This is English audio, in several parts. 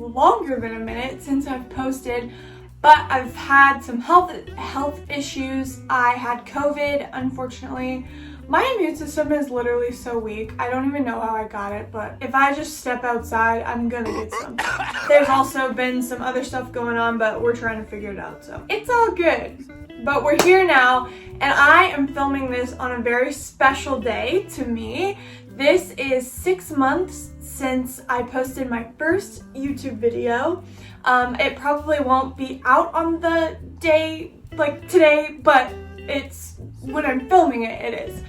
longer than a minute since I've posted, but I've had some health issues. I had COVID, unfortunately. My immune system is literally so weak. I don't even know how I got it, but if I just step outside, I'm gonna get some. There's also been some other stuff going on, but we're trying to figure it out, so it's all good. But we're here now, and I am filming this on a very special day to me. This is 6 months since I posted my first YouTube video. It probably won't be out on the day like today, but it's when I'm filming it, it is.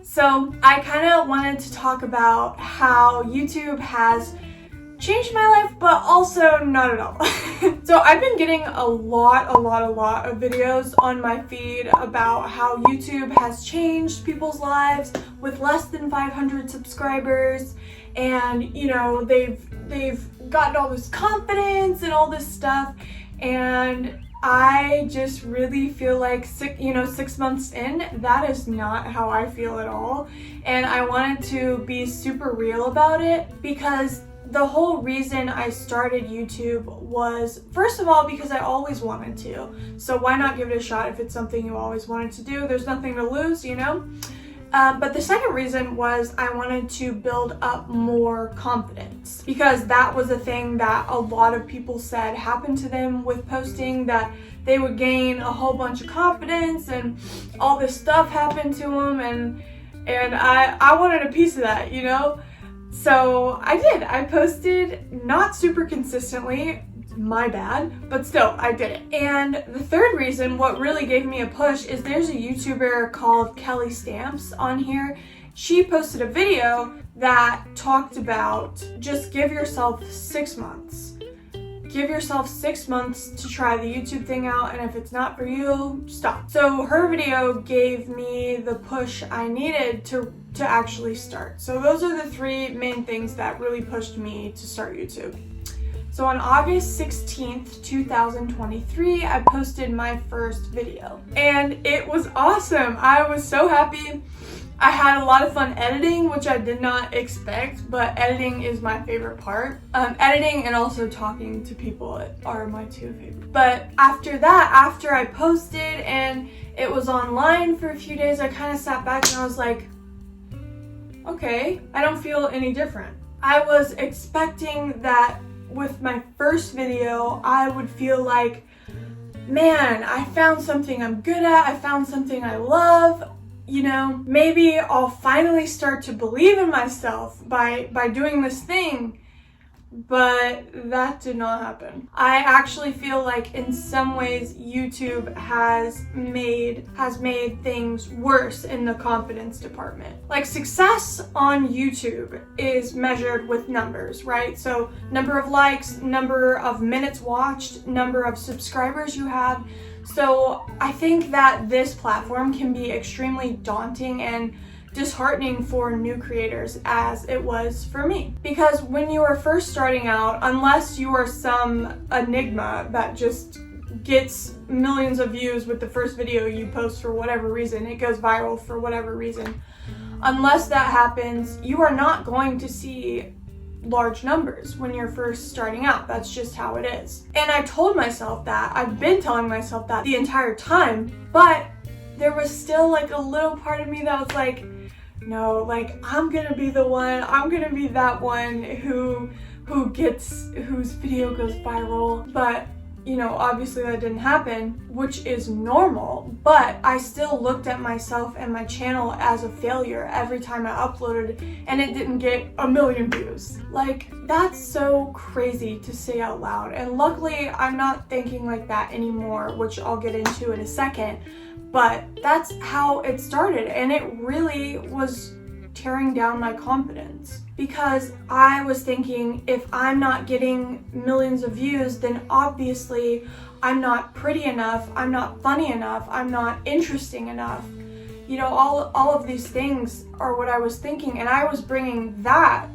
So I kind of wanted to talk about how YouTube has changed my life, but also not at all. So I've been getting a lot of videos on my feed about how YouTube has changed people's lives with less than 500 subscribers, and you know, they've gotten all this confidence and all this stuff, and I just really feel like 6 months in, that is not how I feel at all. And I wanted to be super real about it, because the whole reason I started YouTube was, first of all, because I always wanted to. So why not give it a shot if it's something you always wanted to do? There's nothing to lose, you know? But the second reason was I wanted to build up more confidence, because that was a thing that a lot of people said happened to them with posting, that they would gain a whole bunch of confidence and all this stuff happened to them, and I wanted a piece of that, you know? So I did. I posted not super consistently, my bad, but still I did it. And the third reason, what really gave me a push, is there's a YouTuber called Kelly Stamps on here. She posted a video that talked about just give yourself 6 months. Give yourself 6 months to try the YouTube thing out, and if it's not for you, stop. So her video gave me the push I needed to actually start. So those are the 3 main things that really pushed me to start YouTube. So on August 16th, 2023, I posted my first video, and it was awesome. I was so happy. I had a lot of fun editing, which I did not expect, but editing is my favorite part. Editing and also talking to people are my 2 favorites. But after that, after I posted and it was online for a few days, I kind of sat back and I was like, okay, I don't feel any different. I was expecting that with my first video, I would feel like, man, I found something I'm good at, I found something I love, you know, maybe I'll finally start to believe in myself by doing this thing. But that did not happen. I actually feel like in some ways YouTube has made things worse in the confidence department. Like, success on YouTube is measured with numbers, right? So number of likes, number of minutes watched, number of subscribers you have. So I think that this platform can be extremely daunting and disheartening for new creators, as it was for me. Because when you are first starting out, unless you are some enigma that just gets millions of views with the first video you post for whatever reason, it goes viral for whatever reason, unless that happens, you are not going to see large numbers when you're first starting out. That's just how it is. And I told myself that. I've been telling myself that the entire time, but there was still like a little part of me that was like, no, like, I'm gonna be the one, I'm gonna be that one whose video goes viral. But you know, obviously that didn't happen, which is normal, but I still looked at myself and my channel as a failure every time I uploaded and it didn't get 1 million views. Like, that's so crazy to say out loud. And luckily I'm not thinking like that anymore, which I'll get into in a second. But that's how it started, and it really was tearing down my confidence, because I was thinking, if I'm not getting millions of views, then obviously I'm not pretty enough, I'm not funny enough, I'm not interesting enough. You know, all of these things are what I was thinking, and I was bringing that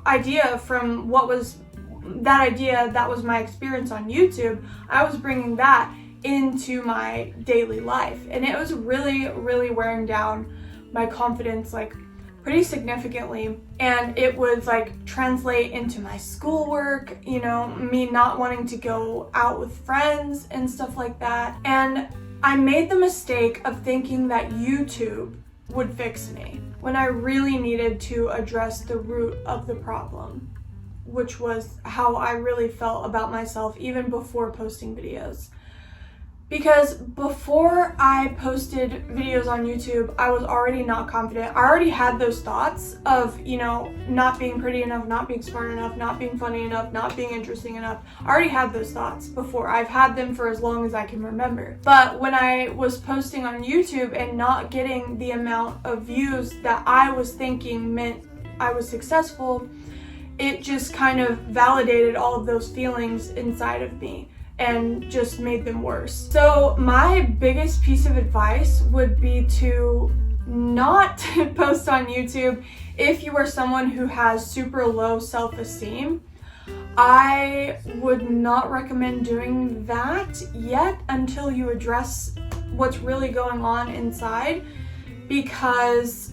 idea from that was my experience on YouTube. I was bringing that into my daily life, and it was really wearing down my confidence, like pretty significantly, and it would like translate into my schoolwork, you know, me not wanting to go out with friends and stuff like that. And I made the mistake of thinking that YouTube would fix me when I really needed to address the root of the problem, which was how I really felt about myself even before posting videos. Because before I posted videos on YouTube, I was already not confident. I already had those thoughts of, you know, not being pretty enough, not being smart enough, not being funny enough, not being interesting enough. I already had those thoughts before. I've had them for as long as I can remember. But when I was posting on YouTube and not getting the amount of views that I was thinking meant I was successful, it just kind of validated all of those feelings inside of me and just made them worse. So my biggest piece of advice would be to not post on YouTube if you are someone who has super low self-esteem. I would not recommend doing that yet until you address what's really going on inside, because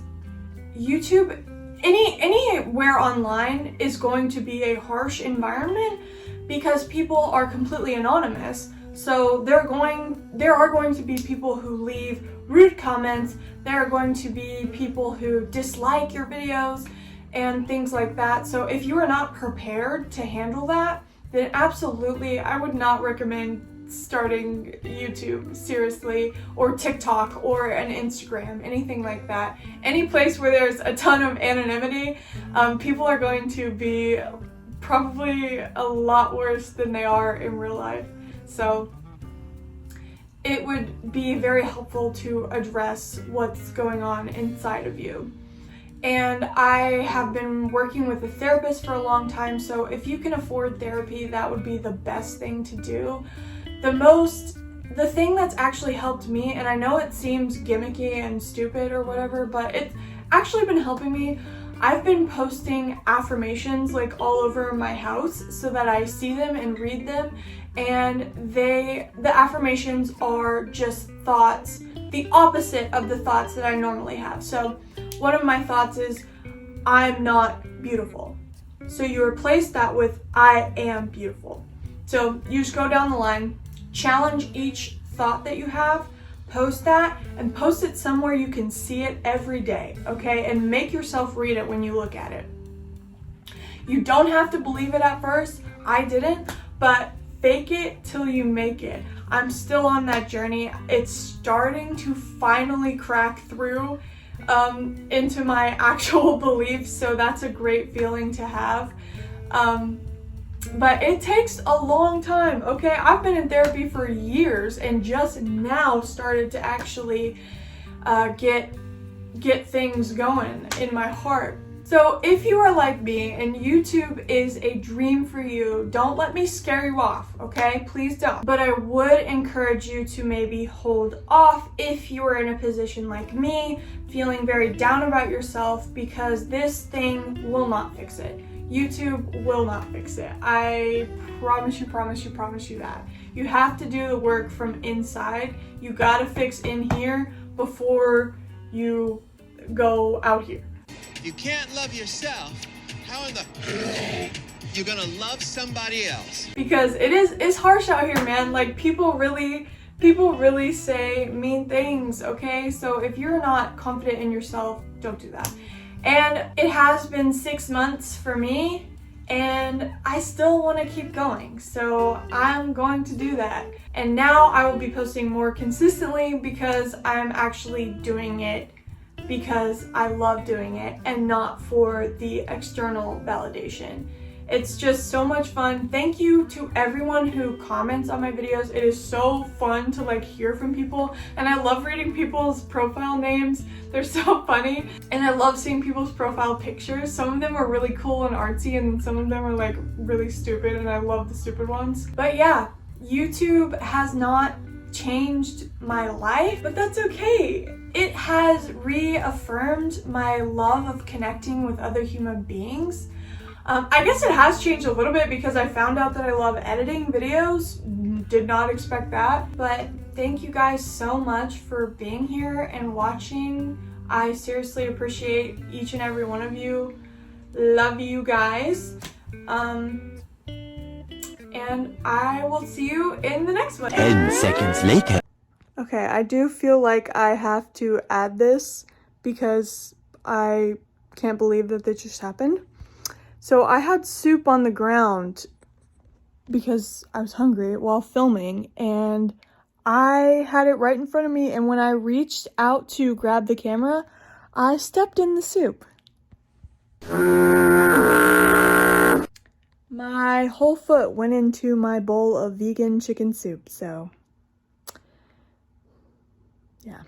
YouTube, anywhere online is going to be a harsh environment because people are completely anonymous. So there are going to be people who leave rude comments, there are going to be people who dislike your videos and things like that. So if you are not prepared to handle that, then absolutely I would not recommend starting YouTube, seriously, or TikTok or an Instagram, anything like that. Any place where there's a ton of anonymity, people are going to be probably a lot worse than they are in real life. So it would be very helpful to address what's going on inside of you. And I have been working with a therapist for a long time, so if you can afford therapy, that would be the best thing to do. The thing that's actually helped me, and I know it seems gimmicky and stupid or whatever, but it's actually been helping me. I've been posting affirmations like all over my house so that I see them and read them, and the affirmations are just thoughts, the opposite of the thoughts that I normally have. So one of my thoughts is, I'm not beautiful. So you replace that with, I am beautiful. So you just go down the line, challenge each thought that you have, post that, and post it somewhere you can see it every day, okay? And make yourself read it when you look at it. You don't have to believe it at first. I didn't, but fake it till you make it. I'm still on that journey. It's starting to finally crack through into my actual beliefs, so that's a great feeling to have. But it takes a long time, okay? I've been in therapy for years and just now started to actually get things going in my heart. So if you are like me and YouTube is a dream for you, don't let me scare you off, okay? Please don't. But I would encourage you to maybe hold off if you are in a position like me, feeling very down about yourself, because this thing will not fix it. YouTube will not fix it. I promise you that. You have to do the work from inside. You gotta fix in here before you go out here. If you can't love yourself, how in the you're gonna love somebody else? Because it's harsh out here, man. Like people really say mean things, okay? So if you're not confident in yourself, don't do that. And it has been 6 months for me, and I still want to keep going, so I'm going to do that. And now I will be posting more consistently because I'm actually doing it because I love doing it and not for the external validation. It's just so much fun. Thank you to everyone who comments on my videos. It is so fun to like hear from people, and I love reading people's profile names. They're so funny, and I love seeing people's profile pictures. Some of them are really cool and artsy, and some of them are like really stupid, and I love the stupid ones. But yeah, YouTube has not changed my life, but that's okay. It has reaffirmed my love of connecting with other human beings. I guess it has changed a little bit because I found out that I love editing videos. Did not expect that. But thank you guys so much for being here and watching. I seriously appreciate each and every one of you. Love you guys. And I will see you in the next one. 10 seconds later. Okay, I do feel like I have to add this because I can't believe that this just happened. So I had soup on the ground because I was hungry while filming, and I had it right in front of me, and when I reached out to grab the camera, I stepped in the soup. My whole foot went into my bowl of vegan chicken soup, so yeah.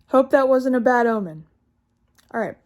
Hope that wasn't a bad omen. All right.